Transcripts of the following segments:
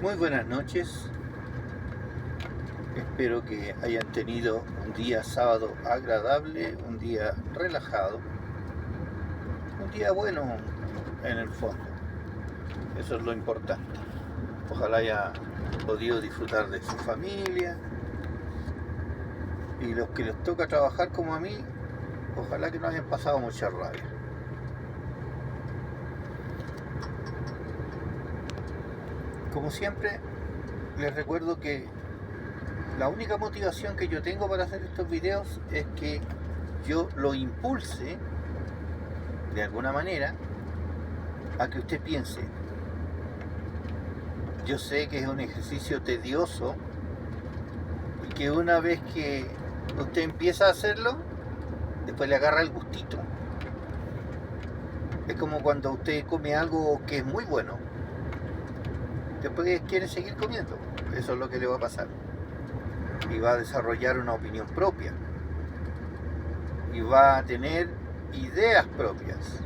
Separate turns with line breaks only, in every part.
Muy buenas noches, espero que hayan tenido un día sábado agradable, un día relajado, un día bueno en el fondo, eso es lo importante. Ojalá haya podido disfrutar de su familia y los que les toca trabajar como a mí, ojalá que no hayan pasado mucha rabia. Como siempre, les recuerdo que la única motivación que yo tengo para hacer estos videos es que yo lo impulse de alguna manera a que usted piense. Yo sé que es un ejercicio tedioso y que una vez que usted empieza a hacerlo, después le agarra el gustito. Es como cuando usted come algo que es muy bueno, después quiere seguir comiendo. Eso es lo que le va a pasar. Y va a desarrollar una opinión propia. Y va a tener ideas propias.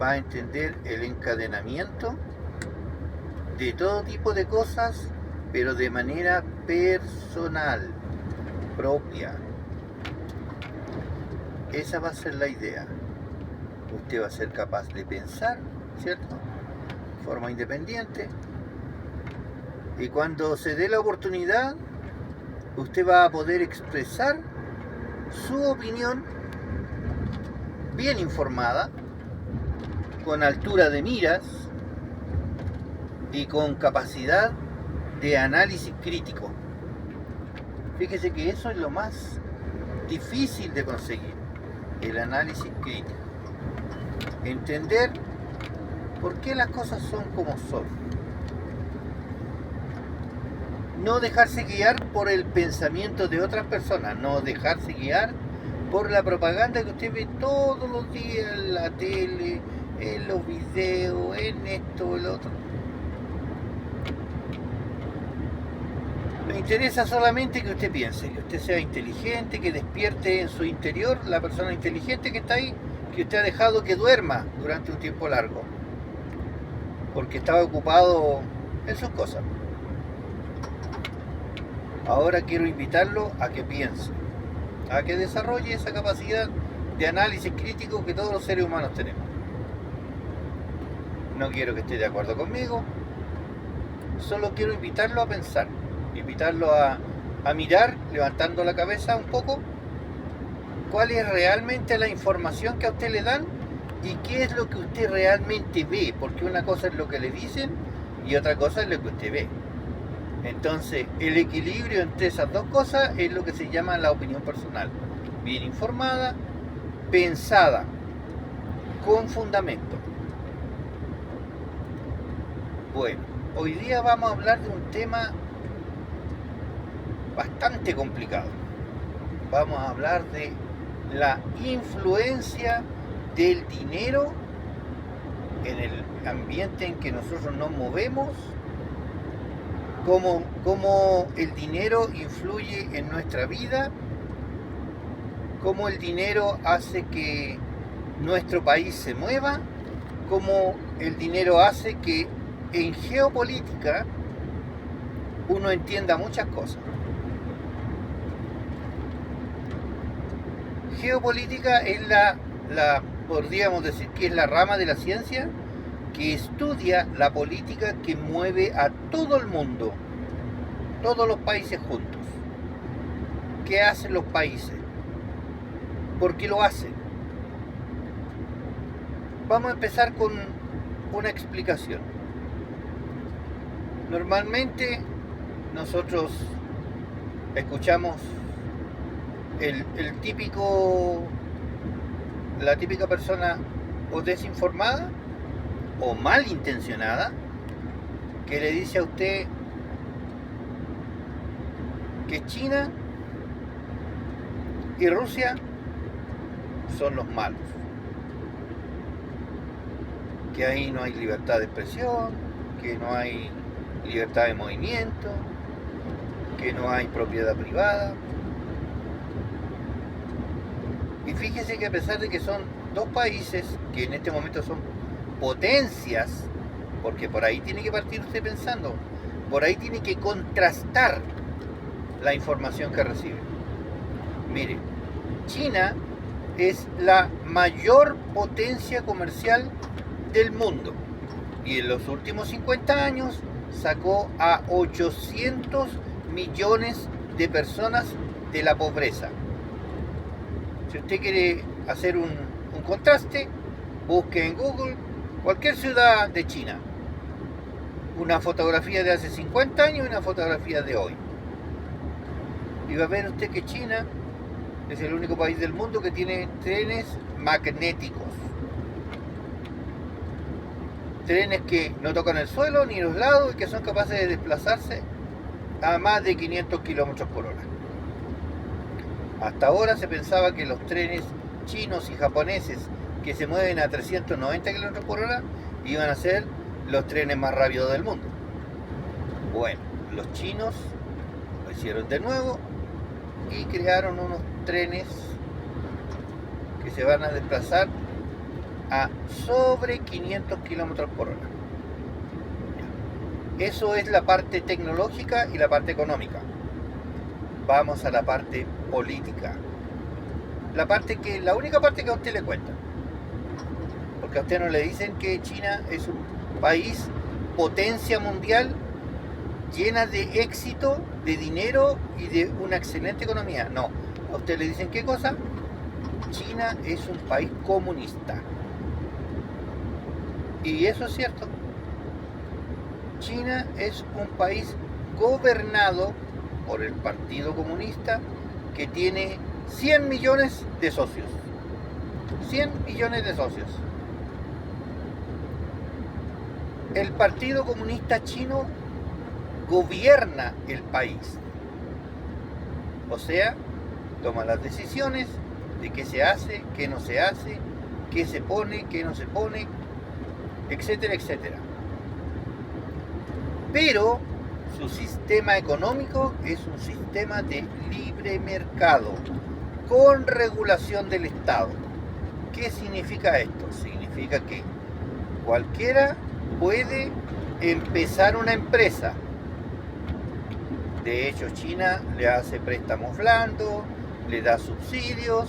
Va a entender el encadenamiento de todo tipo de cosas, pero de manera personal, propia. Esa va a ser la idea. Usted va a ser capaz de pensar, ¿cierto? De forma independiente. Y cuando se dé la oportunidad, usted va a poder expresar su opinión bien informada, con altura de miras y con capacidad de análisis crítico. Fíjese que eso es lo más difícil de conseguir, el análisis crítico. Entender por qué las cosas son como son. No dejarse guiar por el pensamiento de otras personas, no dejarse guiar por la propaganda que usted ve todos los días en la tele, en los videos, en esto, en lo otro. Me interesa solamente que usted piense, que usted sea inteligente, que despierte en su interior la persona inteligente que está ahí, que usted ha dejado que duerma durante un tiempo largo, porque estaba ocupado en sus cosas. Ahora quiero invitarlo a que piense, a que desarrolle esa capacidad de análisis crítico que todos los seres humanos tenemos. No quiero que esté de acuerdo conmigo, solo quiero invitarlo a pensar, invitarlo a mirar, levantando la cabeza un poco, cuál es realmente la información que a usted le dan y qué es lo que usted realmente ve, porque una cosa es lo que le dicen y otra cosa es lo que usted ve. Entonces, el equilibrio entre esas dos cosas es lo que se llama la opinión personal. Bien informada, pensada, con fundamento. Bueno, hoy día vamos a hablar de un tema bastante complicado. Vamos a hablar de la influencia del dinero en el ambiente en que nosotros nos movemos, cómo el dinero influye en nuestra vida, cómo el dinero hace que nuestro país se mueva, cómo el dinero hace que en geopolítica uno entienda muchas cosas. Geopolítica es podríamos decir que es la rama de la ciencia que estudia la política que mueve a todo el mundo, todos los países juntos. ¿Qué hacen los países? ¿Por qué lo hacen? Vamos a empezar con una explicación. Normalmente nosotros escuchamos la típica persona o desinformada o malintencionada que le dice a usted que China y Rusia son los malos, que ahí no hay libertad de expresión, que no hay libertad de movimiento, que no hay propiedad privada. Y fíjese que a pesar de que son dos países que en este momento son potencias, porque por ahí tiene que partir usted pensando, por ahí tiene que contrastar la información que recibe. Mire, China es la mayor potencia comercial del mundo y en los últimos 50 años sacó a 800 millones de personas de la pobreza. Si usted quiere hacer un contraste, busque en Google cualquier ciudad de China, una fotografía de hace 50 años y una fotografía de hoy, y va a ver usted que China es el único país del mundo que tiene trenes magnéticos. Trenes que no tocan el suelo ni los lados y que son capaces de desplazarse a más de 500 kilómetros por hora. Hasta ahora se pensaba que los trenes chinos y japoneses que se mueven a 390 kilómetros por hora iban a ser los trenes más rápidos del mundo. Bueno, los chinos lo hicieron de nuevo y crearon unos trenes que se van a desplazar a sobre 500 kilómetros por hora. Eso es la parte tecnológica y la parte económica. Vamos a la parte política. La única parte que a usted le cuenta. Porque a usted no le dicen que China es un país potencia mundial llena de éxito, de dinero y de una excelente economía. No, a usted le dicen ¿qué cosa? China es un país comunista. Y eso es cierto. China es un país gobernado por el Partido Comunista que tiene 100 millones de socios. 100 millones de socios. El Partido Comunista Chino gobierna el país. O sea, toma las decisiones de qué se hace, qué no se hace, qué se pone, qué no se pone, etcétera, etcétera. Pero su sistema económico es un sistema de libre mercado, con regulación del Estado. ¿Qué significa esto? Significa que cualquiera puede empezar una empresa. De hecho, China le hace préstamos blandos, le da subsidios.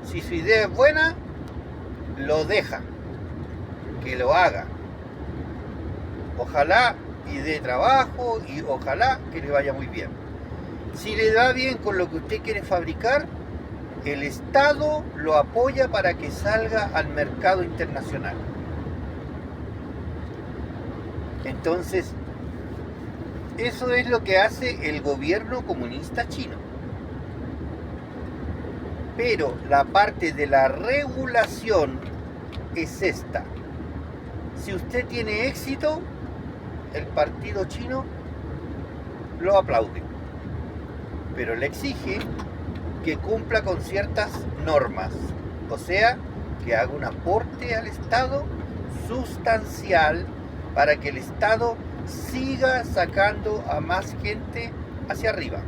Si su idea es buena, lo deja, que lo haga. Ojalá y dé trabajo y ojalá que le vaya muy bien. Si le da bien con lo que usted quiere fabricar, el Estado lo apoya para que salga al mercado internacional. Entonces, eso es lo que hace el gobierno comunista chino. Pero la parte de la regulación es esta. Si usted tiene éxito, el partido chino lo aplaude, pero le exige que cumpla con ciertas normas, o sea, que haga un aporte al Estado sustancial para que el Estado siga sacando a más gente hacia arriba.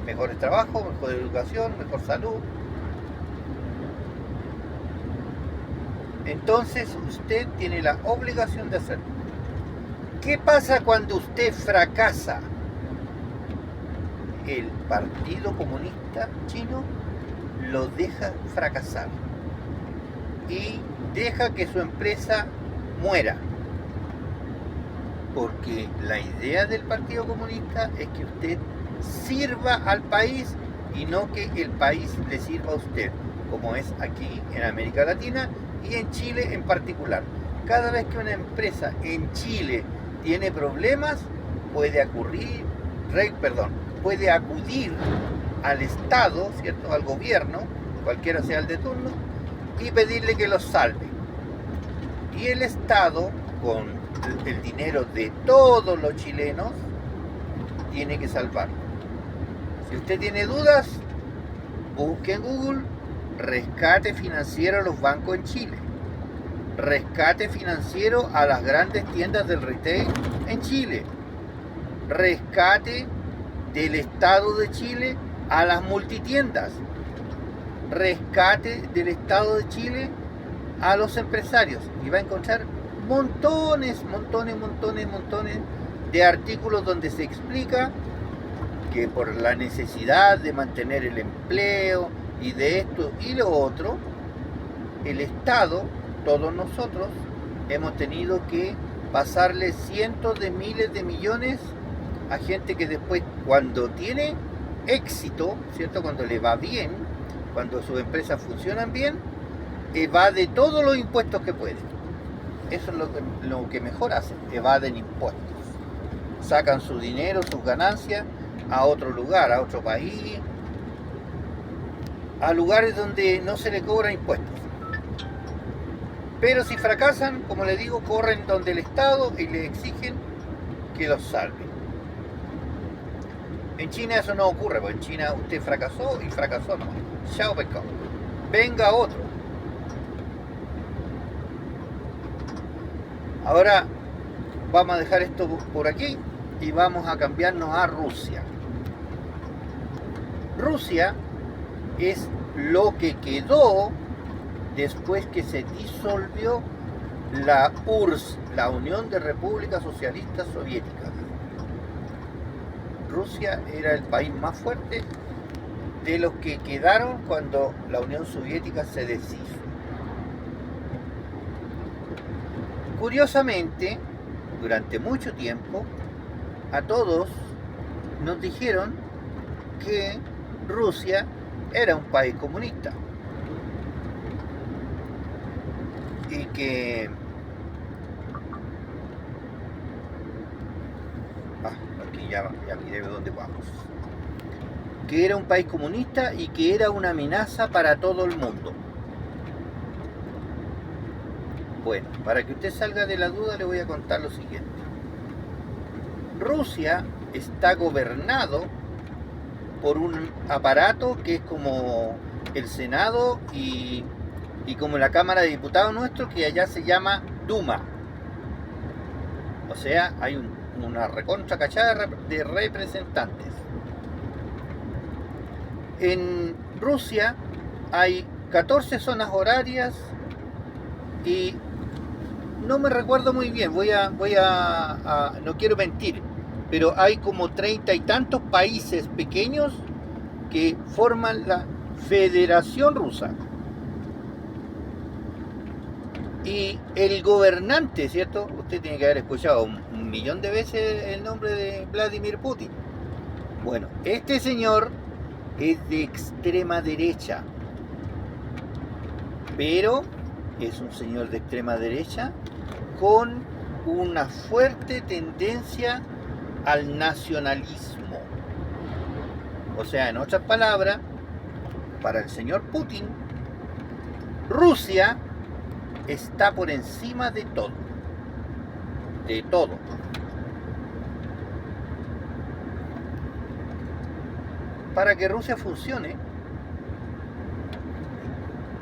Mejores trabajos, mejor educación, mejor salud. Entonces usted tiene la obligación de hacerlo. ¿Qué pasa cuando usted fracasa? El Partido Comunista Chino lo deja fracasar y deja que su empresa muera. Porque la idea del Partido Comunista es que usted sirva al país y no que el país le sirva a usted, como es aquí en América Latina y en Chile en particular. Cada vez que una empresa en Chile tiene problemas, puede acudir al Estado, ¿cierto? Al gobierno, cualquiera sea el de turno, y pedirle que los salve. Y el Estado, con el dinero de todos los chilenos, tiene que salvarlo. Si usted tiene dudas, busque en Google rescate financiero a los bancos en Chile, rescate financiero a las grandes tiendas del retail en Chile, rescate del Estado de Chile a las multitiendas, rescate del Estado de Chile a los empresarios, y va a encontrar montones de artículos donde se explica que por la necesidad de mantener el empleo y de esto y lo otro, el Estado, todos nosotros, hemos tenido que pasarle cientos de miles de millones a gente que después, cuando tiene éxito, ¿cierto? Cuando le va bien, cuando sus empresas funcionan bien, evade todos los impuestos que puede. Eso es lo que mejor hacen, evaden impuestos. Sacan su dinero, sus ganancias a otro lugar, a otro país, a lugares donde no se le cobran impuestos. Pero si fracasan, como les digo, corren donde el Estado y le exigen que los salve. En China eso no ocurre, porque en China usted fracasó y fracasó nomás. Chao pescado. Venga otro. Ahora vamos a dejar esto por aquí y vamos a cambiarnos a Rusia. Rusia es lo que quedó después que se disolvió la URSS, la Unión de Repúblicas Socialistas Soviéticas. Rusia era el país más fuerte de los que quedaron cuando la Unión Soviética se deshizo. Curiosamente, durante mucho tiempo, a todos nos dijeron que Rusia era un país comunista y que aquí ya miré dónde vamos, que era un país comunista y que era una amenaza para todo el mundo. Bueno, para que usted salga de la duda le voy a contar lo siguiente. Rusia está gobernado por un aparato que es como el Senado y como la Cámara de Diputados nuestro, que allá se llama Duma. O sea, hay una recontra cachada de representantes. En Rusia hay 14 zonas horarias y no me recuerdo muy bien, no quiero mentir, pero hay como 30 y tantos países pequeños que forman la Federación Rusa. Y el gobernante, ¿cierto? Usted tiene que haber escuchado un millón de veces el nombre de Vladimir Putin. Bueno, este señor es de extrema derecha, pero es un señor de extrema derecha con una fuerte tendencia al nacionalismo. O sea, en otras palabras, para el señor Putin, Rusia está por encima de todo. De todo. Para que Rusia funcione,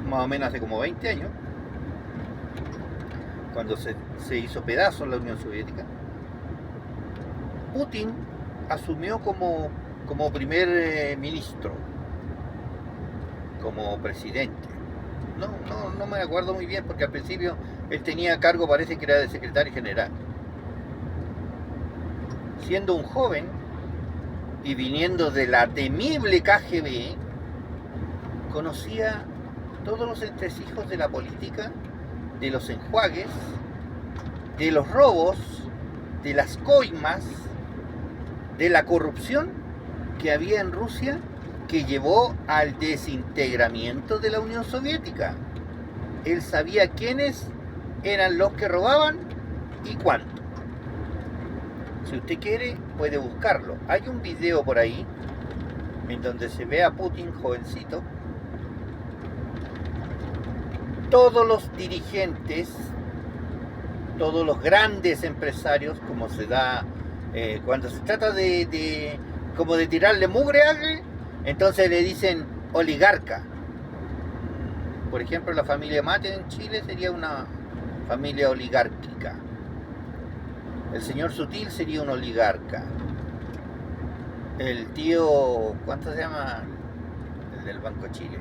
más o menos hace como 20 años, cuando se hizo pedazo la Unión Soviética, Putin asumió como primer ministro, como presidente. No me acuerdo muy bien, porque al principio él tenía cargo, parece que era de secretario general. Siendo un joven y viniendo de la temible KGB, conocía todos los entresijos de la política, de los enjuagues, de los robos, de las coimas, de la corrupción que había en Rusia, que llevó al desintegramiento de la Unión Soviética. Él sabía quiénes eran los que robaban y cuánto. Si usted quiere, puede buscarlo. Hay un video por ahí en donde se ve a Putin jovencito. Todos los dirigentes, todos los grandes empresarios, como se da cuando se trata de tirarle mugre a alguien, entonces le dicen oligarca. Por ejemplo, la familia Mate en Chile sería una familia oligárquica. El señor Sutil sería un oligarca. El tío, ¿cuánto se llama? El del Banco Chile.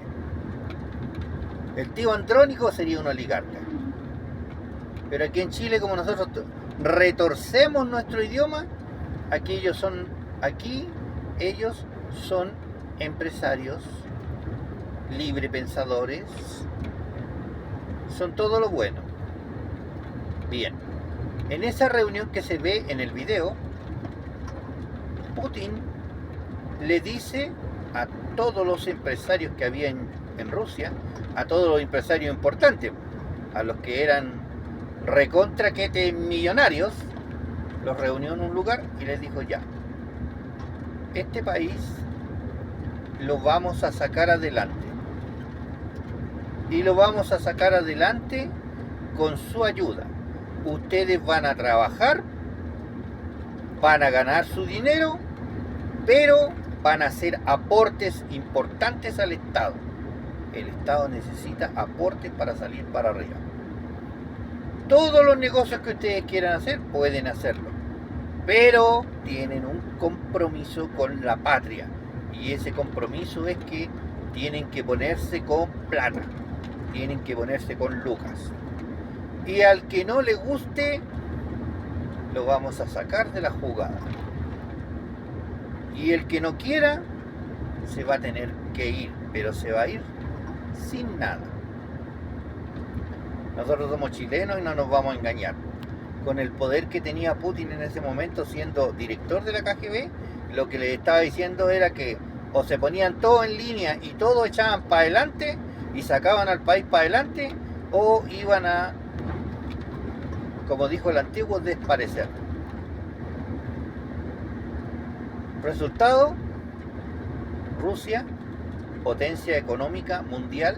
El tío Andrónico sería un oligarca. Pero aquí en Chile, como nosotros retorcemos nuestro idioma, aquí ellos son empresarios, librepensadores, son todo lo bueno. Bien, en esa reunión que se ve en el video, Putin le dice a todos los empresarios que había en Rusia, a todos los empresarios importantes, a los que eran recontraquete millonarios, los reunió en un lugar y les dijo: ya, este país lo vamos a sacar adelante. Y lo vamos a sacar adelante con su ayuda. Ustedes van a trabajar, van a ganar su dinero, pero van a hacer aportes importantes al Estado. El Estado necesita aportes para salir para arriba. Todos los negocios que ustedes quieran hacer, pueden hacerlo, pero tienen un compromiso con la patria. Y ese compromiso es que tienen que ponerse con plata, tienen que ponerse con lucas. Y al que no le guste, lo vamos a sacar de la jugada. Y el que no quiera, se va a tener que ir, pero se va a ir sin nada. Nosotros somos chilenos y no nos vamos a engañar. Con el poder que tenía Putin en ese momento, siendo director de la KGB, lo que le estaba diciendo era que o se ponían todos en línea y todos echaban para adelante y sacaban al país para adelante, o iban a, como dijo el antiguo, desaparecer. Resultado: Rusia, potencia económica mundial,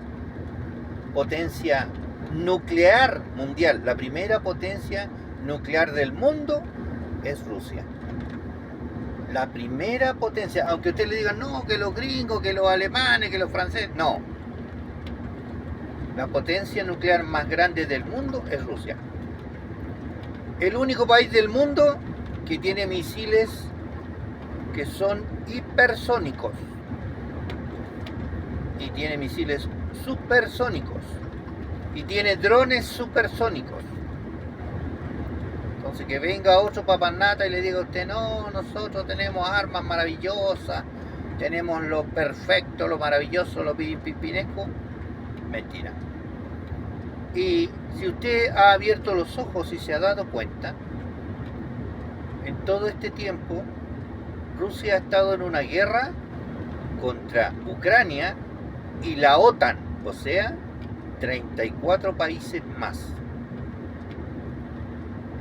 potencia nuclear mundial, la primera potencia nuclear del mundo es Rusia. La primera potencia, aunque usted le diga no, que los gringos, que los alemanes, que los franceses, no. La potencia nuclear más grande del mundo es Rusia. El único país del mundo que tiene misiles que son hipersónicos y tiene misiles supersónicos y tiene drones supersónicos. Entonces, que venga otro papanata y le diga a usted: no, nosotros tenemos armas maravillosas, tenemos lo perfecto, lo maravilloso, lo pipinesco. Mentira. Y si usted ha abierto los ojos y se ha dado cuenta, en todo este tiempo Rusia ha estado en una guerra contra Ucrania y la OTAN, o sea, 34 países más.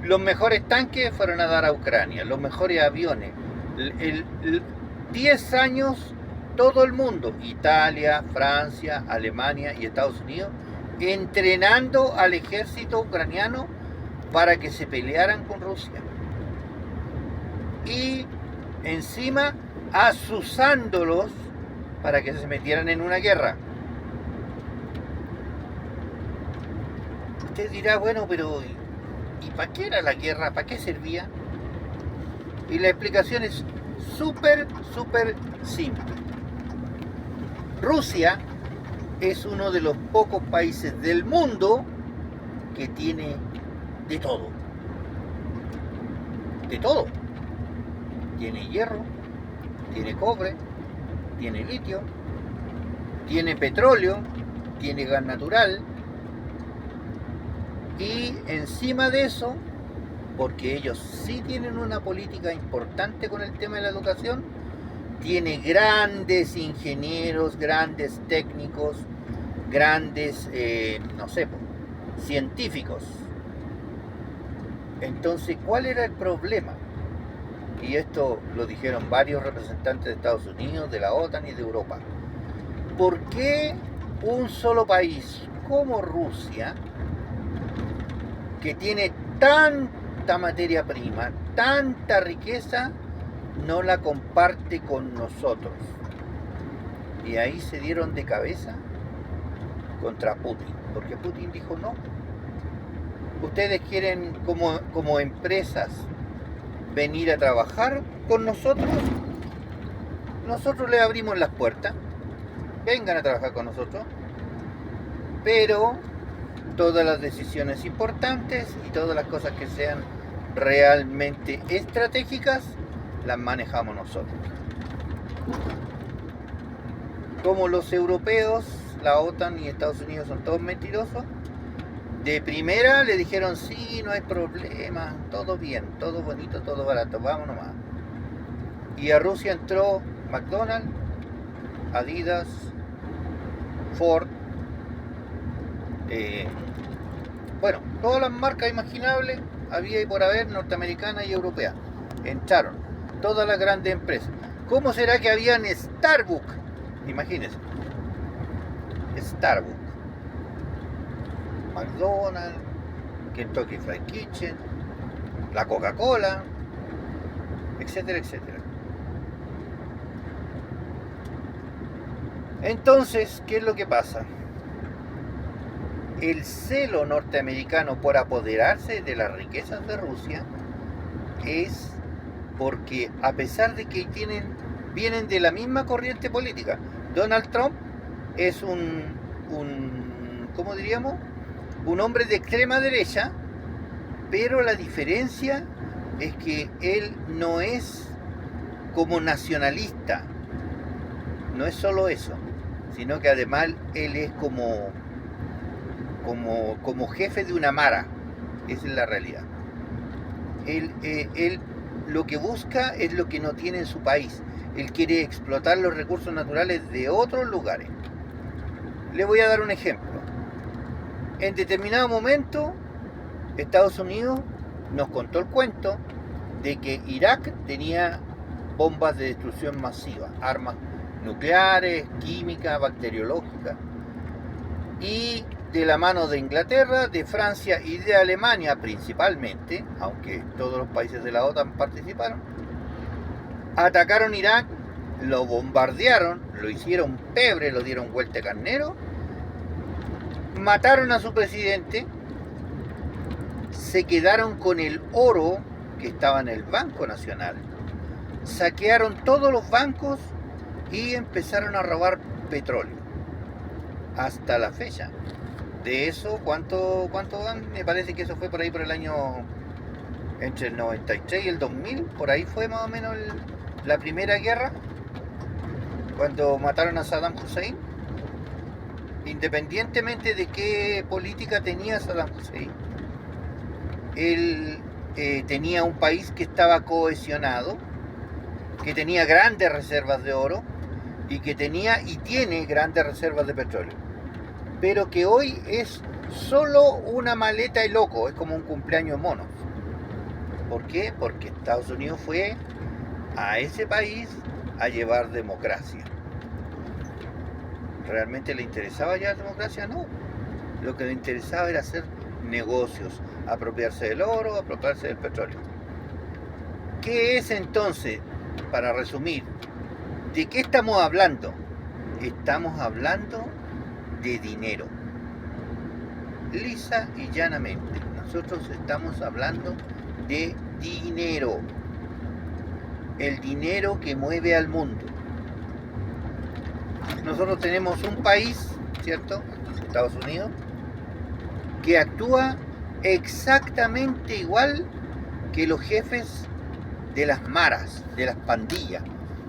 Los mejores tanques fueron a dar a Ucrania, los mejores aviones. 10 años todo el mundo, Italia, Francia, Alemania y Estados Unidos, entrenando al ejército ucraniano para que se pelearan con Rusia. Y encima asusándolos para que se metieran en una guerra. Usted dirá: bueno, pero ¿y para qué era la guerra? ¿Para qué servía? Y la explicación es súper simple. Rusia es uno de los pocos países del mundo que tiene de todo. De todo. Tiene hierro, tiene cobre, tiene litio, tiene petróleo, tiene gas natural. Y encima de eso, porque ellos sí tienen una política importante con el tema de la educación, tiene grandes ingenieros, grandes técnicos, grandes, científicos. Entonces, ¿cuál era el problema? Y esto lo dijeron varios representantes de Estados Unidos, de la OTAN y de Europa. ¿Por qué un solo país como Rusia, que tiene tanta materia prima, tanta riqueza, no la comparte con nosotros? Y ahí se dieron de cabeza contra Putin, porque Putin dijo: no, ustedes quieren como empresas venir a trabajar con nosotros, nosotros les abrimos las puertas, vengan a trabajar con nosotros, pero todas las decisiones importantes y todas las cosas que sean realmente estratégicas las manejamos nosotros. Como los europeos, la OTAN y Estados Unidos son todos mentirosos, de primera le dijeron sí, no hay problema, todo bien, todo bonito, todo barato, vamos nomás. Y a Rusia entró McDonald's, Adidas, Ford, bueno, todas las marcas imaginables había y por haber, norteamericanas y europeas. Entraron todas las grandes empresas. ¿Cómo será que habían Starbucks? Imagínense. Starbucks, McDonald's, Kentucky Fried Kitchen, la Coca-Cola, etcétera, etcétera. Entonces, ¿qué es lo que pasa? El celo norteamericano por apoderarse de las riquezas de Rusia es porque, a pesar de que vienen de la misma corriente política, Donald Trump es ¿cómo diríamos? Un hombre de extrema derecha, pero la diferencia es que él no es como nacionalista, no es solo eso, sino que además él es como jefe de una mara. Esa es la realidad. Él lo que busca es lo que no tiene en su país. Él quiere explotar los recursos naturales de otros lugares. Le voy a dar un ejemplo. En determinado momento, Estados Unidos nos contó el cuento de que Irak tenía bombas de destrucción masiva, armas nucleares, químicas, bacteriológicas, y de la mano de Inglaterra, de Francia y de Alemania principalmente, aunque todos los países de la OTAN participaron, atacaron Irak, lo bombardearon, lo hicieron pebre, lo dieron vuelta de carnero, mataron a su presidente, se quedaron con el oro que estaba en el Banco Nacional, saquearon todos los bancos y empezaron a robar petróleo. Hasta la fecha. De eso, ¿cuánto van? Me parece que eso fue por ahí por el año entre el 93 y el 2000, por ahí fue más o menos la primera guerra, cuando mataron a Saddam Hussein. Independientemente de qué política tenía Saddam Hussein, él tenía un país que estaba cohesionado, que tenía grandes reservas de oro y que tenía y tiene grandes reservas de petróleo, pero que hoy es solo una maleta de loco, es como un cumpleaños mono. ¿Por qué? Porque Estados Unidos fue a ese país a llevar democracia. ¿Realmente le interesaba llevar democracia? No. Lo que le interesaba era hacer negocios, apropiarse del oro, apropiarse del petróleo. ¿Qué es entonces, para resumir, de qué estamos hablando? Estamos hablando de dinero. Lisa y llanamente, nosotros estamos hablando de dinero. El dinero que mueve al mundo. Nosotros tenemos un país, ¿cierto? Estados Unidos, que actúa exactamente igual que los jefes de las maras, de las pandillas.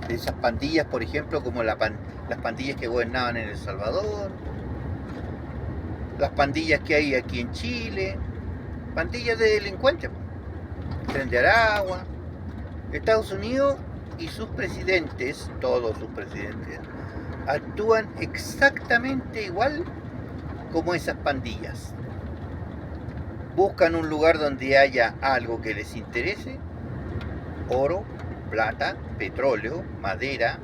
De esas pandillas, por ejemplo, como las pandillas que gobernaban en El Salvador, las pandillas que hay aquí en Chile, pandillas de delincuentes, Tren de Aragua. Estados Unidos y sus presidentes, todos sus presidentes, actúan exactamente igual como esas pandillas. Buscan un lugar donde haya algo que les interese: oro, plata, petróleo, madera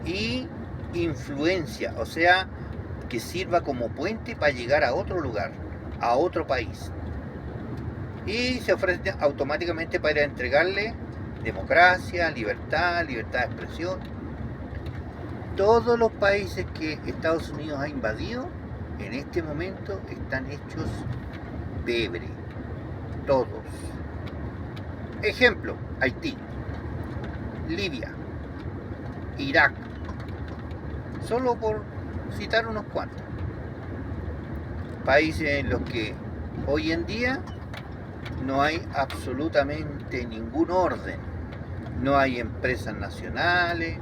y influencia, o sea, que sirva como puente para llegar a otro lugar, a otro país. Y se ofrecen automáticamente para entregarle democracia, libertad de expresión. Todos los países que Estados Unidos ha invadido en este momento están hechos pebre. Todos. Ejemplo: Haití, Libia, Irak. Solo por citar unos cuantos. Países en los que hoy en día no hay absolutamente ningún orden. No hay empresas nacionales,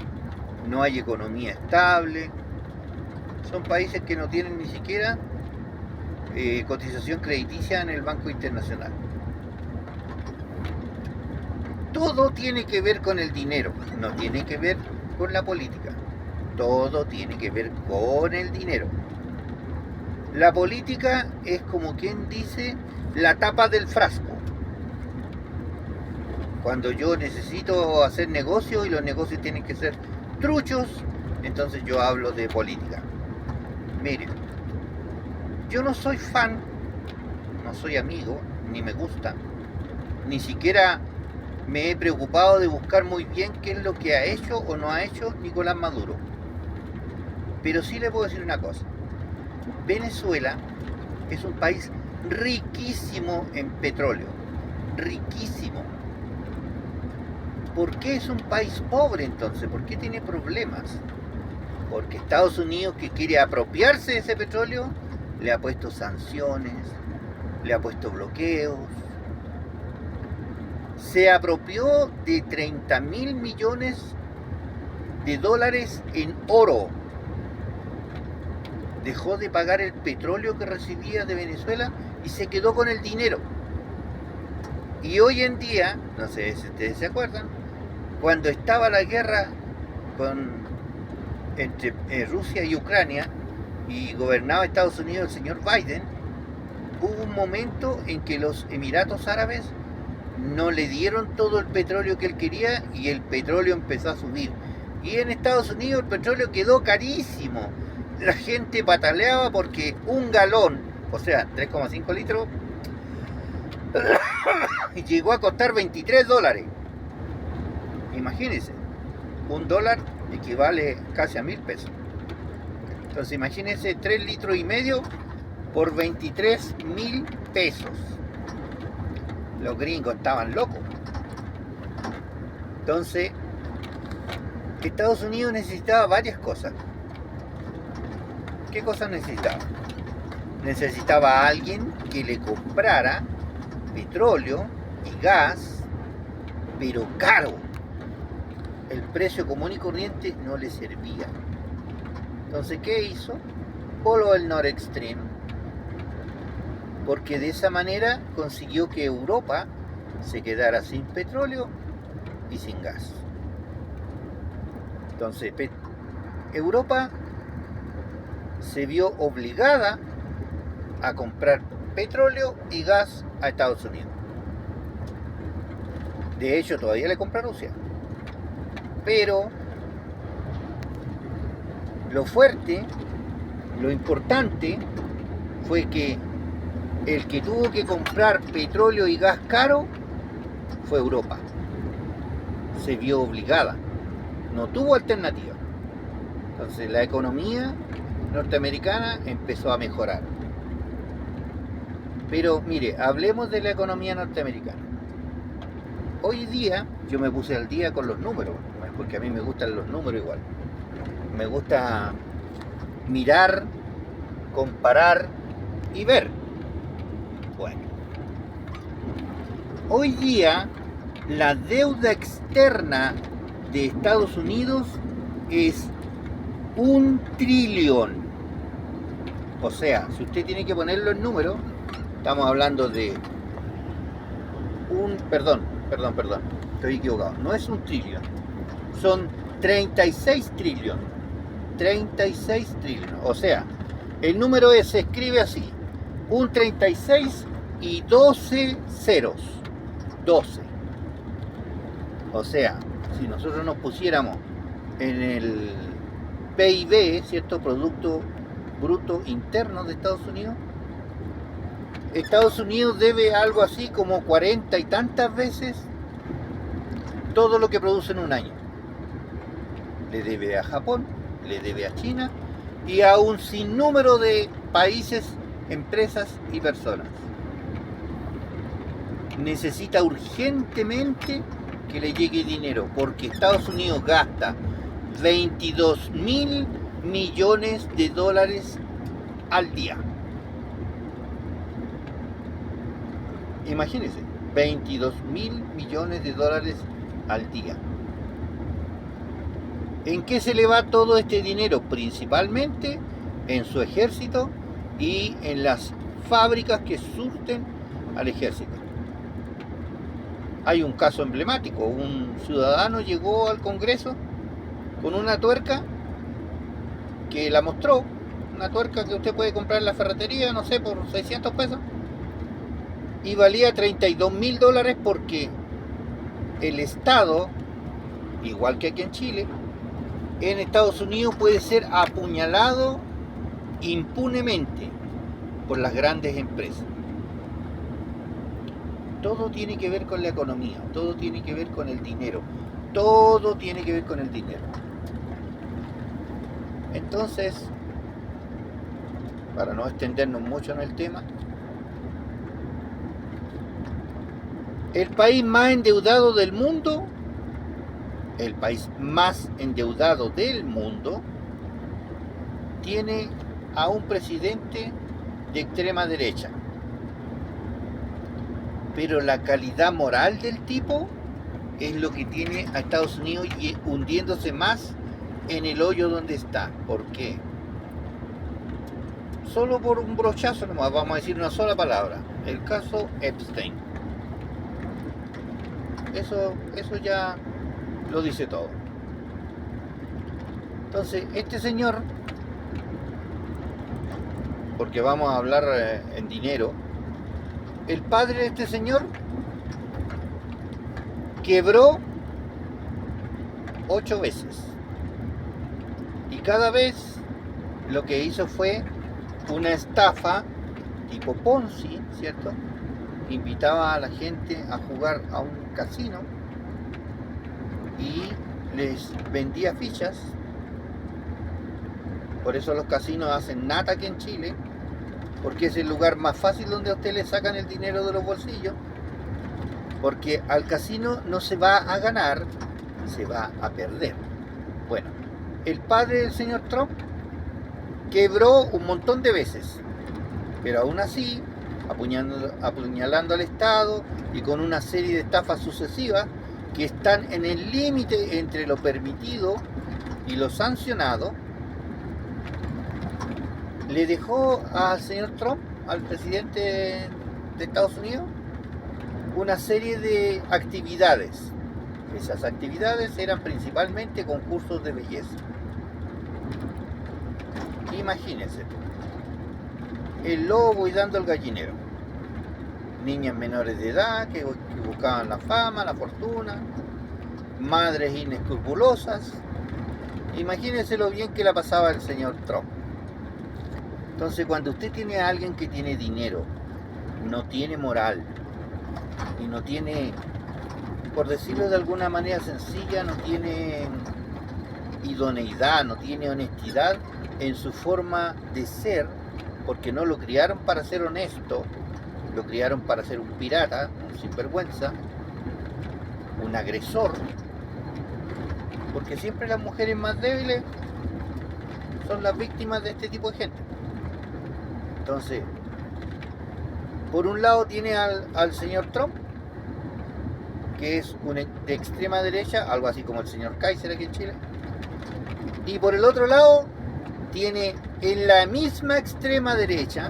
no hay economía estable. Son países que no tienen ni siquiera cotización crediticia en el Banco Internacional. Todo tiene que ver con el dinero, no tiene que ver con la política. Todo tiene que ver con el dinero. La política es como quien dice la tapa del frasco. Cuando yo necesito hacer negocios y los negocios tienen que ser truchos, entonces yo hablo de política. Miren, yo no soy fan, no soy amigo, ni me gusta, ni siquiera me he preocupado de buscar muy bien qué es lo que ha hecho o no ha hecho Nicolás Maduro. Pero sí le puedo decir una cosa. Venezuela es un país riquísimo en petróleo, riquísimo. ¿Por qué es un país pobre entonces? ¿Por qué tiene problemas? Porque Estados Unidos, que quiere apropiarse de ese petróleo, le ha puesto sanciones, le ha puesto bloqueos. Se apropió de 30.000 millones de dólares en oro. Dejó de pagar el petróleo que recibía de Venezuela y se quedó con el dinero. Y hoy en día, no sé si ustedes se acuerdan, cuando estaba la guerra entre Rusia y Ucrania y gobernaba Estados Unidos el señor Biden, hubo un momento en que los Emiratos Árabes no le dieron todo el petróleo que él quería y el petróleo empezó a subir. Y en Estados Unidos el petróleo quedó carísimo. La gente pataleaba porque un galón, o sea, 3,5 litros, llegó a costar $23. Imagínense, $1 equivale casi a 1.000 pesos. Entonces imagínense 3,5 litros por 23.000 pesos. Los gringos estaban locos. Entonces, Estados Unidos necesitaba varias cosas. ¿Qué cosas necesitaba? Necesitaba a alguien que le comprara petróleo y gas, pero caro. El precio común y corriente no le servía. Entonces, ¿qué hizo? Voló el Nord Stream, porque de esa manera consiguió que Europa se quedara sin petróleo y sin gas. Entonces, Europa se vio obligada a comprar petróleo y gas a Estados Unidos. De hecho, todavía le compra a Rusia. Pero lo fuerte, lo importante, fue que el que tuvo que comprar petróleo y gas caro fue Europa. Se vio obligada. No tuvo alternativa. Entonces la economía norteamericana empezó a mejorar. Pero mire, hablemos de la economía norteamericana. Hoy día yo me puse al día con los números, porque a mí me gustan los números igual. Me gusta mirar, comparar y ver. Bueno, hoy día la deuda externa de Estados Unidos es 1 trillón. O sea, si usted tiene que ponerlo en números, estamos hablando de perdón, estoy equivocado. No es 1 trillón, son 36 trillones. 36 trillones. O sea, el número se escribe así: un 36 y 12 ceros. 12. O sea, si nosotros nos pusiéramos en el PIB, ¿cierto? Producto Bruto Interno de Estados Unidos, Estados Unidos debe algo así como 40 y tantas veces todo lo que produce en un año. Le debe a Japón, le debe a China y a un sinnúmero de países, empresas y personas. Necesita urgentemente que le llegue dinero, porque Estados Unidos gasta 22.000 millones de dólares al día. Imagínense, 22.000 millones de dólares al día. ¿En qué se le va todo este dinero? Principalmente en su ejército y en las fábricas que surten al ejército. Hay un caso emblemático, un ciudadano llegó al Congreso con una tuerca que la mostró, una tuerca que usted puede comprar en la ferretería, no sé, por 600 pesos, y valía 32.000 dólares porque el Estado, igual que aquí en Chile, en Estados Unidos puede ser apuñalado impunemente por las grandes empresas. Todo tiene que ver con la economía, todo tiene que ver con el dinero, todo tiene que ver con el dinero. Entonces, para no extendernos mucho en el tema, el país más endeudado del mundo, tiene a un presidente de extrema derecha. Pero la calidad moral del tipo es lo que tiene a Estados Unidos y hundiéndose más en el hoyo donde está. ¿Por qué? Solo por un brochazo nomás, vamos a decir una sola palabra: el caso Epstein. Eso ya lo dice todo. Entonces, este señor, porque vamos a hablar en dinero, el padre de este señor quebró 8 veces. Y cada vez lo que hizo fue una estafa tipo Ponzi, ¿cierto? Invitaba a la gente a jugar a un casino y les vendía fichas. Por eso los casinos hacen nata aquí en Chile, porque es el lugar más fácil donde a usted le sacan el dinero de los bolsillos, porque al casino no se va a ganar, se va a perder. Bueno, el padre del señor Trump quebró un montón de veces, pero aún así, apuñalando al Estado y con una serie de estafas sucesivas que están en el límite entre lo permitido y lo sancionado, le dejó al señor Trump, al presidente de Estados Unidos, una serie de actividades. Esas actividades eran principalmente concursos de belleza. Imagínense, el lobo cuidando al gallinero. Niñas menores de edad que buscaban la fama, la fortuna, madres inescrupulosas. Imagínense lo bien que la pasaba el señor Trump. Entonces, cuando usted tiene a alguien que tiene dinero, no tiene moral y no tiene, por decirlo de alguna manera sencilla, no tiene idoneidad, no tiene honestidad en su forma de ser, porque no lo criaron para ser honesto, lo criaron para ser un pirata, un sinvergüenza, un agresor, porque siempre las mujeres más débiles son las víctimas de este tipo de gente. Entonces, por un lado tiene al señor Trump, que es de extrema derecha, algo así como el señor Kaiser aquí en Chile, y por el otro lado tiene en la misma extrema derecha,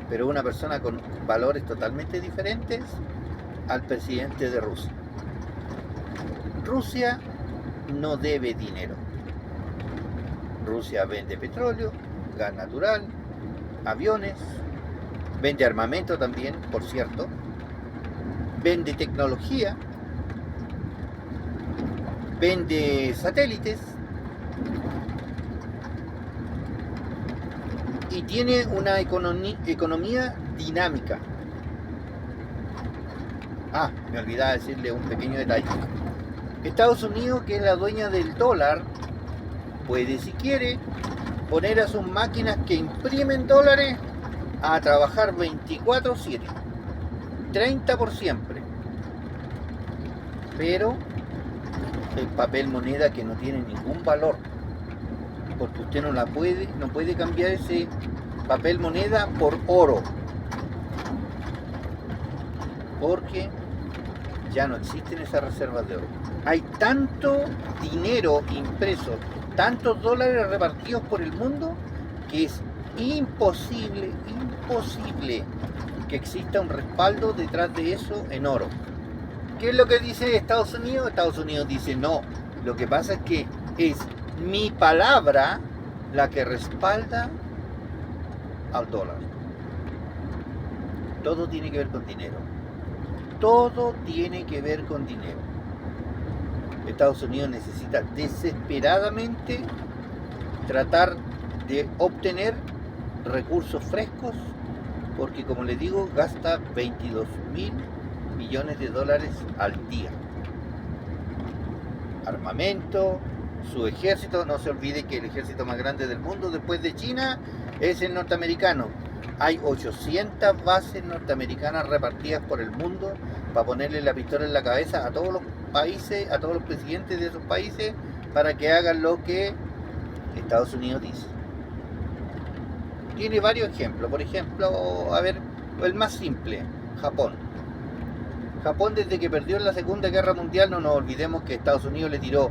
pero una persona con valores totalmente diferentes, al presidente de Rusia. Rusia no debe dinero. Rusia vende petróleo, gas natural, aviones, vende armamento también, por cierto, vende tecnología, vende satélites y tiene una economía dinámica. Me olvidaba decirle un pequeño detalle. Estados Unidos, que es la dueña del dólar, puede, si quiere, poner a sus máquinas que imprimen dólares a trabajar 24/7, 30 por siempre. Pero el papel moneda, que no tiene ningún valor, porque usted no puede cambiar ese papel moneda por oro. porque ya no existen esas reservas de oro. Hay tanto dinero impreso, tantos dólares repartidos por el mundo, que es imposible que exista un respaldo detrás de eso en oro. ¿Qué es lo que dice Estados Unidos? Estados Unidos dice no, lo que pasa es que es mi palabra la que respalda al dólar. Todo tiene que ver con dinero. Todo tiene que ver con dinero. Estados Unidos necesita desesperadamente tratar de obtener recursos frescos, porque como les digo, gasta 22.000 millones de dólares al día. Armamento, su ejército, no se olvide que el ejército más grande del mundo después de China es el norteamericano. Hay 800 bases norteamericanas repartidas por el mundo para ponerle la pistola en la cabeza a todos los países, a todos los presidentes de esos países, para que hagan lo que Estados Unidos dice. Tiene varios ejemplos. Por ejemplo, a ver, el más simple, Japón. Japón, desde que perdió en la Segunda Guerra Mundial, no nos olvidemos que Estados Unidos le tiró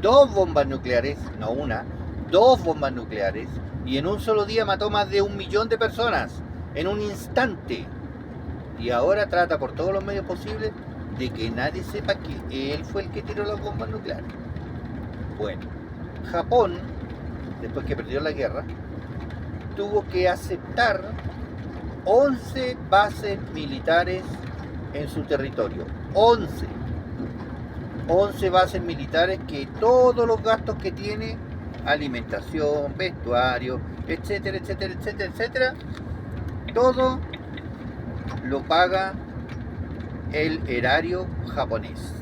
2 bombas nucleares, no una, 2 bombas nucleares, y en un solo día mató más de 1 millón de personas, en un instante. Y ahora trata por todos los medios posibles de que nadie sepa que él fue el que tiró las bombas nucleares. Bueno, Japón, después que perdió la guerra, tuvo que aceptar 11 bases militares en su territorio. 11 bases militares, que todos los gastos que tiene, alimentación, vestuario, etcétera, etcétera, etcétera, etcétera, todo lo paga el erario japonés,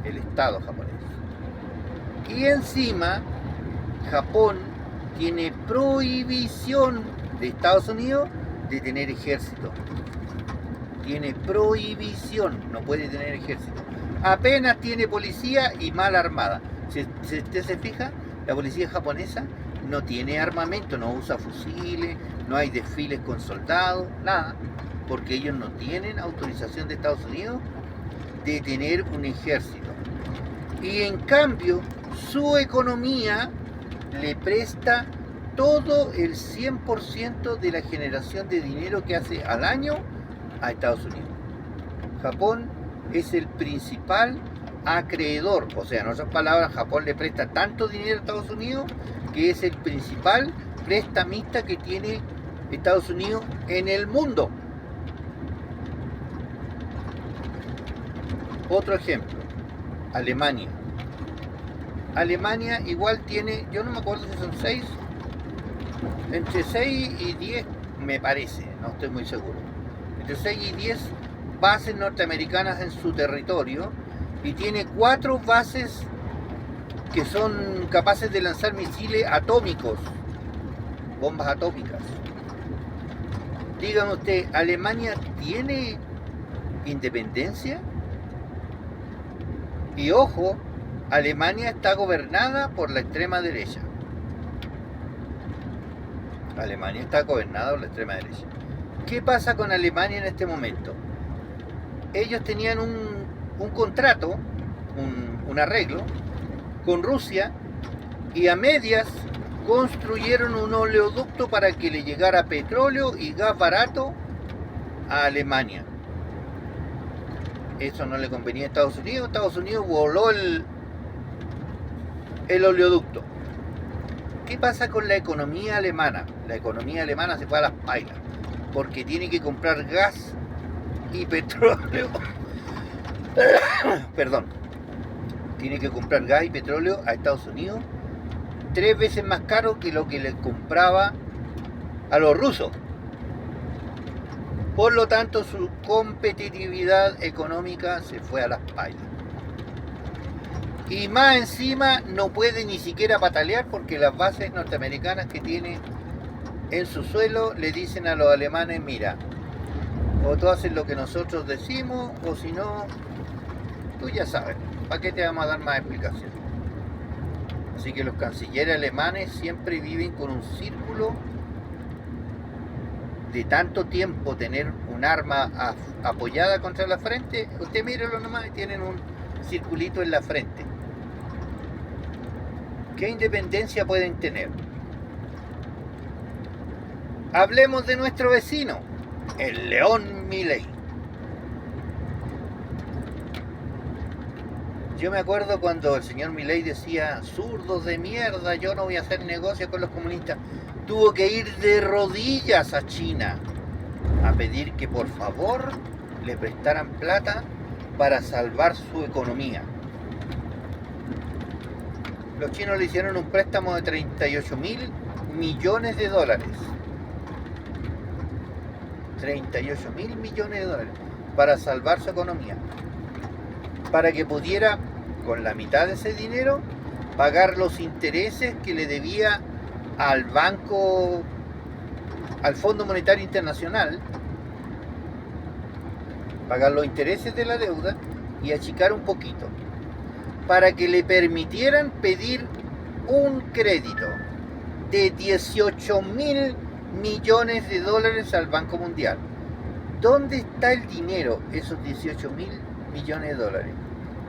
el Estado japonés. Y encima, Japón tiene prohibición de Estados Unidos de tener ejército. Tiene prohibición, no puede tener ejército. Apenas tiene policía y mal armada. Si usted se fija, la policía japonesa no tiene armamento, no usa fusiles, no hay desfiles con soldados, nada, porque ellos no tienen autorización de Estados Unidos de tener un ejército. Y en cambio, su economía le presta todo el 100% de la generación de dinero que hace al año a Estados Unidos. Japón es el principal acreedor, o sea, en otras palabras, Japón le presta tanto dinero a Estados Unidos que es el principal prestamista que tiene Estados Unidos en el mundo. Otro ejemplo, Alemania. Alemania igual tiene, yo no me acuerdo si son 6, entre 6 y 10 me parece, no estoy muy seguro, entre 6 y 10 bases norteamericanas en su territorio, y tiene 4 bases que son capaces de lanzar misiles atómicos, bombas atómicas. Dígame usted, ¿Alemania tiene independencia? Y ojo, Alemania está gobernada por la extrema derecha. Alemania está gobernada por la extrema derecha. ¿Qué pasa con Alemania en este momento? Ellos tenían un contrato, un arreglo con Rusia, y a medias construyeron un oleoducto para que le llegara petróleo y gas barato a Alemania. Eso no le convenía a Estados Unidos. Estados Unidos voló el oleoducto. ¿Qué pasa con la economía alemana? La economía alemana se fue a las pailas, porque tiene que comprar gas y petróleo. Perdón. Tiene que comprar gas y petróleo a Estados Unidos 3 veces más caro que lo que le compraba a los rusos. Por lo tanto, su competitividad económica se fue a las pailas. Y más encima no puede ni siquiera patalear, porque las bases norteamericanas que tiene en su suelo le dicen a los alemanes: mira, o tú haces lo que nosotros decimos, o si no, tú ya sabes, ¿para qué te vamos a dar más explicación? Así que los cancilleres alemanes siempre viven con un círculo de tanto tiempo tener un arma apoyada contra la frente, usted míralo nomás y tienen un circulito en la frente. ¿Qué independencia pueden tener? Hablemos de nuestro vecino, el León Milei. Yo me acuerdo cuando el señor Milei decía, zurdos de mierda, yo no voy a hacer negocio con los comunistas. Tuvo que ir de rodillas a China a pedir que por favor le prestaran plata para salvar su economía. Los chinos le hicieron un préstamo de 38.000 millones de dólares. 38.000 millones de dólares para salvar su economía. Para que pudiera, con la mitad de ese dinero, pagar los intereses que le debía al banco, al Fondo Monetario Internacional, pagar los intereses de la deuda y achicar un poquito, para que le permitieran pedir un crédito de 18.000 millones de dólares al Banco Mundial. ¿Dónde está el dinero, esos 18.000 millones de dólares?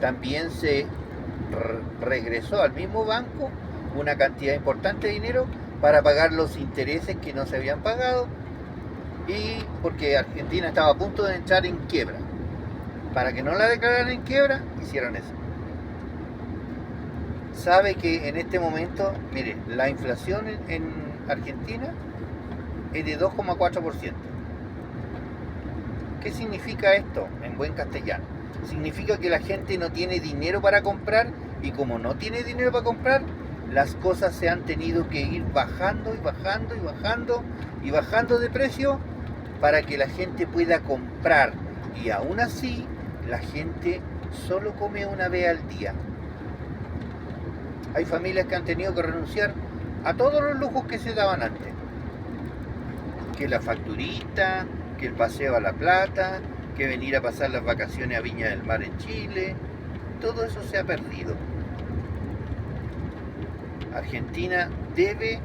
También se regresó al mismo banco una cantidad importante de dinero para pagar los intereses que no se habían pagado, y porque Argentina estaba a punto de entrar en quiebra. Para que no la declararan en quiebra, hicieron eso. Sabe que en este momento, mire, la inflación en Argentina es de 2,4%. ¿Qué significa esto en buen castellano? Significa que la gente no tiene dinero para comprar, y como no tiene dinero para comprar, las cosas se han tenido que ir bajando y bajando y bajando y bajando de precio para que la gente pueda comprar. Y aún así, la gente solo come una vez al día. Hay familias que han tenido que renunciar a todos los lujos que se daban antes. Que la facturita, que el paseo a La Plata, que venir a pasar las vacaciones a Viña del Mar en Chile. Todo eso se ha perdido. Argentina debe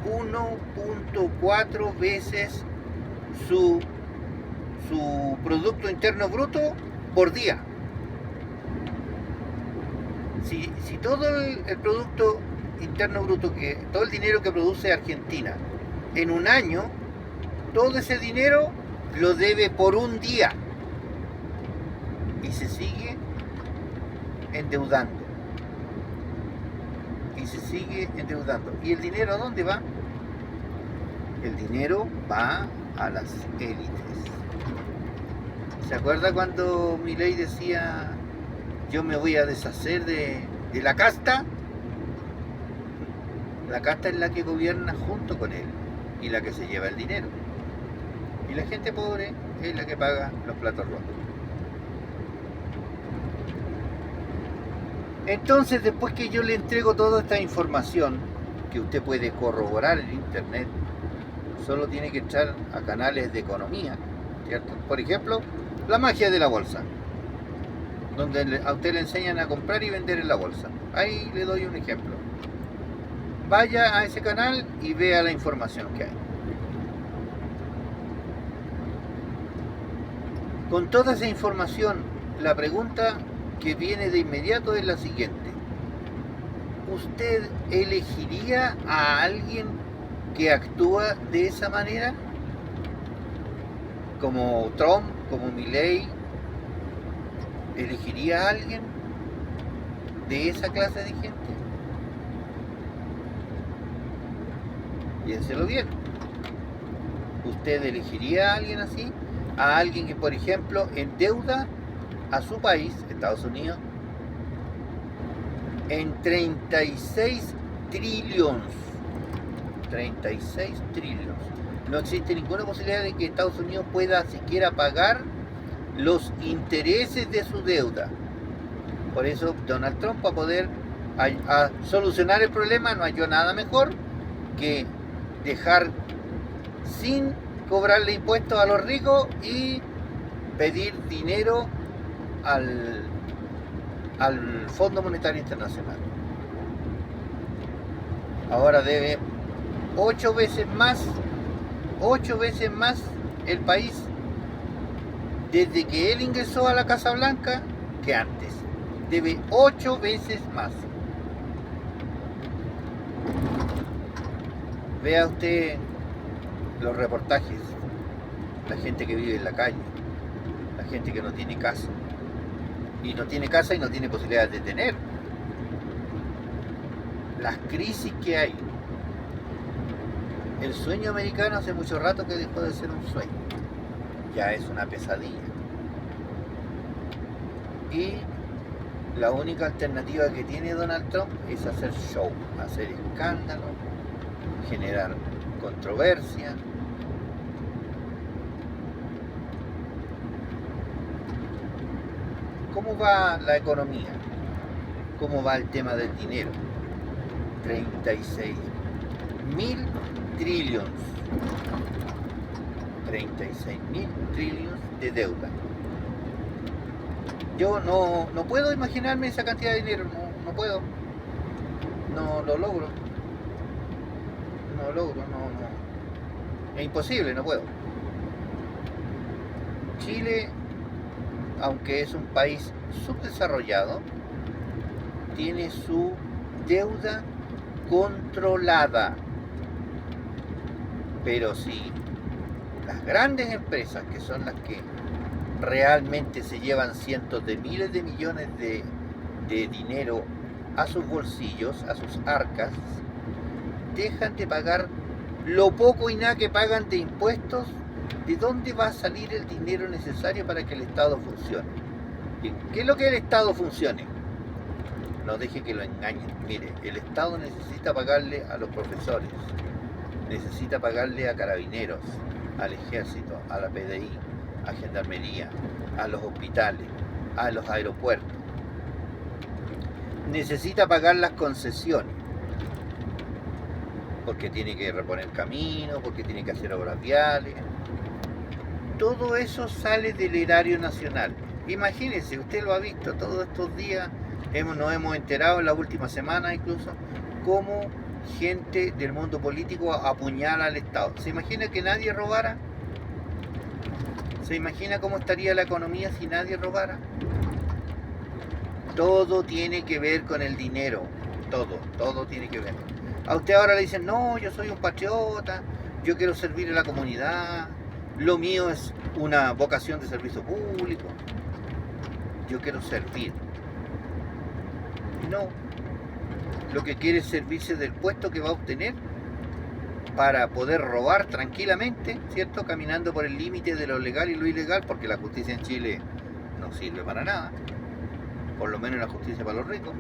1.4 veces su Producto Interno Bruto por día. Si todo el Producto Interno Bruto, todo el dinero que produce Argentina en un año, todo ese dinero lo debe por un día y se sigue endeudando. ¿Y el dinero a dónde va? El dinero va a las élites. ¿Se acuerda cuando Milei decía, yo me voy a deshacer de la casta? La casta es la que gobierna junto con él y la que se lleva el dinero. Y la gente pobre es la que paga los platos rotos. Entonces, después que yo le entrego toda esta información, que usted puede corroborar en internet, solo tiene que entrar a canales de economía, ¿cierto? Por ejemplo, la magia de la bolsa, donde a usted le enseñan a comprar y vender en la bolsa. Ahí le doy un ejemplo. Vaya a ese canal y vea la información que hay. Con toda esa información, la pregunta que viene de inmediato es la siguiente: ¿usted elegiría a alguien que actúa de esa manera? Como Trump, como Milei, ¿elegiría a alguien de esa clase de gente? Piénselo bien. ¿Usted elegiría a alguien así? A alguien que, por ejemplo, endeuda a su país, Estados Unidos, en 36 trillones. 36 trillones. No existe ninguna posibilidad de que Estados Unidos pueda siquiera pagar los intereses de su deuda. Por eso Donald Trump, para poder solucionar el problema, no halló nada mejor que dejar sin cobrarle impuestos a los ricos y pedir dinero al Fondo Monetario Internacional. Ahora debe 8 veces más 8 veces más el país desde que él ingresó a la Casa Blanca que antes. Debe 8 veces más. Vea usted los reportajes, la gente que vive en la calle, la gente que no tiene casa. Y no tiene casa y no tiene posibilidades de tener. Las crisis que hay. El sueño americano hace mucho rato que dejó de ser un sueño. Ya es una pesadilla. Y la única alternativa que tiene Donald Trump es hacer show, hacer escándalo, generar controversia. ¿Cómo va la economía? ¿Cómo va el tema del dinero? 36 mil trillones. 36 mil trillones de deuda. Yo no puedo imaginarme esa cantidad de dinero, no puedo. No lo logro. Es imposible, no puedo. Chile, aunque es un país subdesarrollado, tiene su deuda controlada. Pero si las grandes empresas, que son las que realmente se llevan cientos de miles de millones de dinero a sus bolsillos, a sus arcas, dejan de pagar lo poco y nada que pagan de impuestos, ¿de dónde va a salir el dinero necesario para que el Estado funcione? ¿Qué es lo que el Estado funcione? No deje que lo engañen. Mire, el Estado necesita pagarle a los profesores, necesita pagarle a carabineros, al ejército, a la PDI, a Gendarmería, a los hospitales, a los aeropuertos. Necesita pagar las concesiones, porque tiene que reponer caminos, porque tiene que hacer obras viales. Todo eso sale del erario nacional. Imagínense, usted lo ha visto todos estos días, nos hemos enterado en la última semana incluso, cómo gente del mundo político apuñala al Estado. ¿Se imagina que nadie robara? ¿Se imagina cómo estaría la economía si nadie robara? Todo tiene que ver con el dinero. Todo tiene que ver. A usted ahora le dicen, no, yo soy un patriota, yo quiero servir a la comunidad, lo mío es una vocación de servicio público, yo quiero servir. No, lo que quiere es servirse del puesto que va a obtener para poder robar tranquilamente, ¿cierto? Caminando por el límite de lo legal y lo ilegal, porque la justicia en Chile no sirve para nada, por lo menos la justicia para los ricos.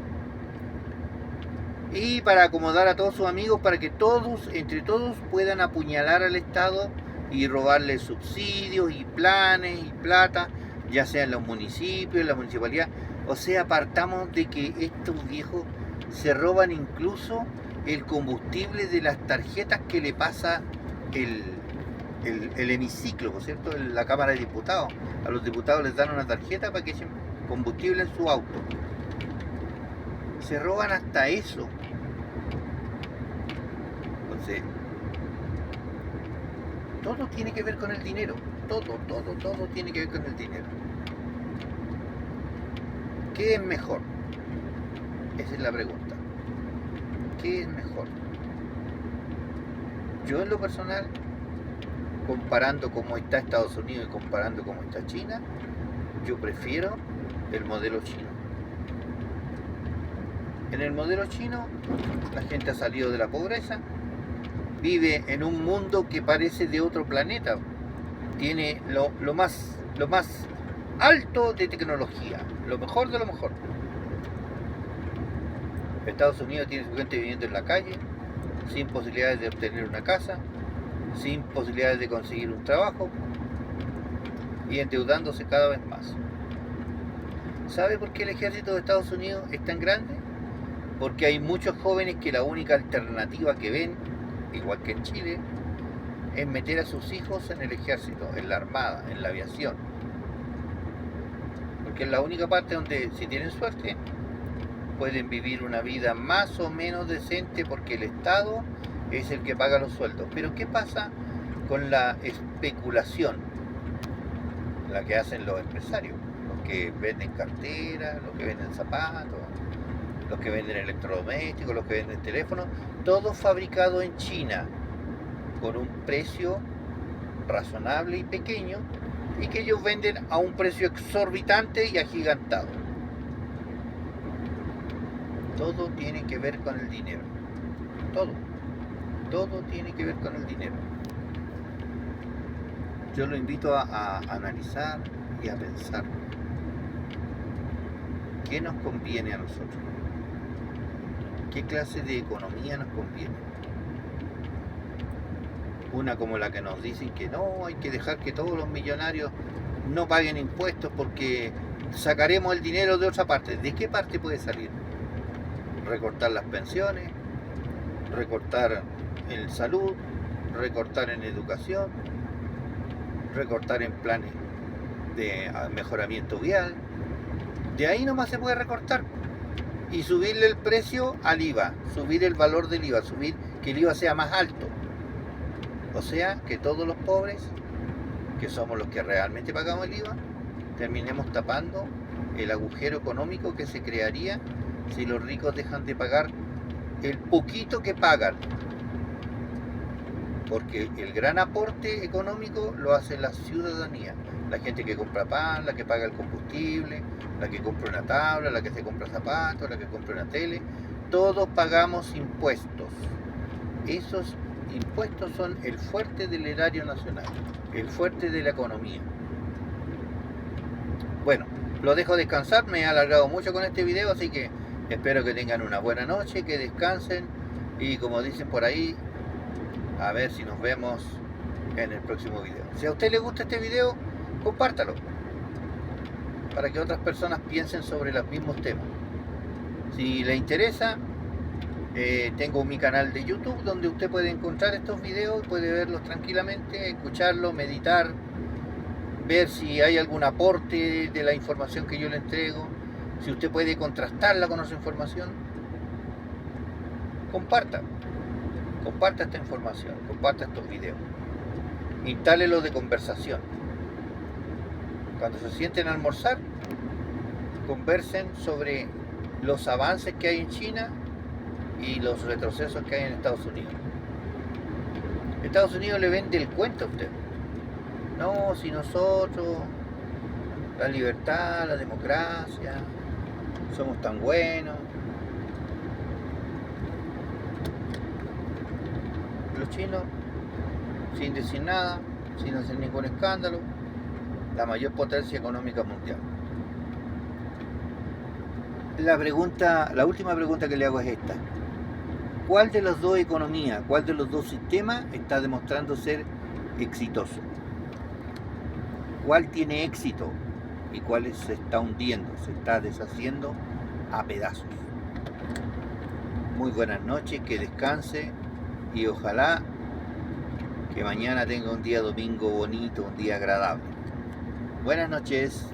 Y para acomodar a todos sus amigos, para que todos, entre todos, puedan apuñalar al Estado y robarle subsidios y planes y plata, ya sea en los municipios, en la municipalidad. O sea, partamos de que estos viejos se roban incluso el combustible de las tarjetas que le pasa el hemiciclo, ¿por cierto? La Cámara de Diputados. A los diputados les dan una tarjeta para que echen combustible en su auto. Se roban hasta eso. Entonces, todo tiene que ver con el dinero. Todo tiene que ver con el dinero. ¿Qué es mejor? Esa es la pregunta. ¿Qué es mejor? Yo en lo personal, comparando cómo está Estados Unidos y comparando cómo está China, yo prefiero el modelo chino. En el modelo chino, la gente ha salido de la pobreza, vive en un mundo que parece de otro planeta, tiene lo más alto de tecnología, lo mejor de lo mejor. Estados Unidos tiene su gente viviendo en la calle, sin posibilidades de obtener una casa, sin posibilidades de conseguir un trabajo y endeudándose cada vez más. ¿Sabe por qué el ejército de Estados Unidos es tan grande? Porque hay muchos jóvenes que la única alternativa que ven, igual que en Chile, es meter a sus hijos en el ejército, en la armada, en la aviación. Porque es la única parte donde, si tienen suerte, pueden vivir una vida más o menos decente porque el Estado es el que paga los sueldos. Pero ¿qué pasa con la especulación, la que hacen los empresarios, los que venden carteras, los que venden zapatos, los que venden electrodomésticos, los que venden teléfonos, todo fabricado en China, con un precio razonable y pequeño, y que ellos venden a un precio exorbitante y agigantado. Todo tiene que ver con el dinero. Todo tiene que ver con el dinero. Yo lo invito a analizar y a pensar. ¿Qué nos conviene a nosotros? ¿Qué clase de economía nos conviene? Una como la que nos dicen que no, hay que dejar que todos los millonarios no paguen impuestos porque sacaremos el dinero de otra parte. ¿De qué parte puede salir? Recortar las pensiones, recortar en salud, recortar en educación, recortar en planes de mejoramiento vial. De ahí nomás se puede recortar. Y subirle el precio al IVA, subir el valor del IVA, subir que el IVA sea más alto. O sea, que todos los pobres, que somos los que realmente pagamos el IVA, terminemos tapando el agujero económico que se crearía si los ricos dejan de pagar el poquito que pagan. Porque el gran aporte económico lo hace la ciudadanía, la gente que compra pan, la que paga el combustible, la que compra una tabla, la que se compra zapatos, la que compra una tele. Todos pagamos impuestos. Esos impuestos son el fuerte del erario nacional, el fuerte de la economía. Bueno, lo dejo descansar, me he alargado mucho con este video, así que espero que tengan una buena noche, que descansen y como dicen por ahí, a ver si nos vemos en el próximo video. Si a usted le gusta este video, compártalo para que otras personas piensen sobre los mismos temas. Si le interesa, tengo mi canal de YouTube donde usted puede encontrar estos videos, puede verlos tranquilamente, escucharlos, meditar, ver si hay algún aporte de la información que yo le entrego, si usted puede contrastarla con otra información. Comparta esta información, comparta estos videos, instálelos de conversación. Cuando se sienten a almorzar, conversen sobre los avances que hay en China y los retrocesos que hay en Estados Unidos. Estados Unidos le vende el cuento a usted. No, si nosotros, la libertad, la democracia, somos tan buenos. Los chinos, sin decir nada, sin hacer ningún escándalo, la mayor potencia económica mundial. La última pregunta que le hago es esta. ¿Cuál de las dos economías, cuál de los dos sistemas está demostrando ser exitoso? ¿Cuál tiene éxito y cuál se está hundiendo, se está deshaciendo a pedazos? Muy buenas noches, que descanse y ojalá que mañana tenga un día domingo bonito, un día agradable. Buenas noches.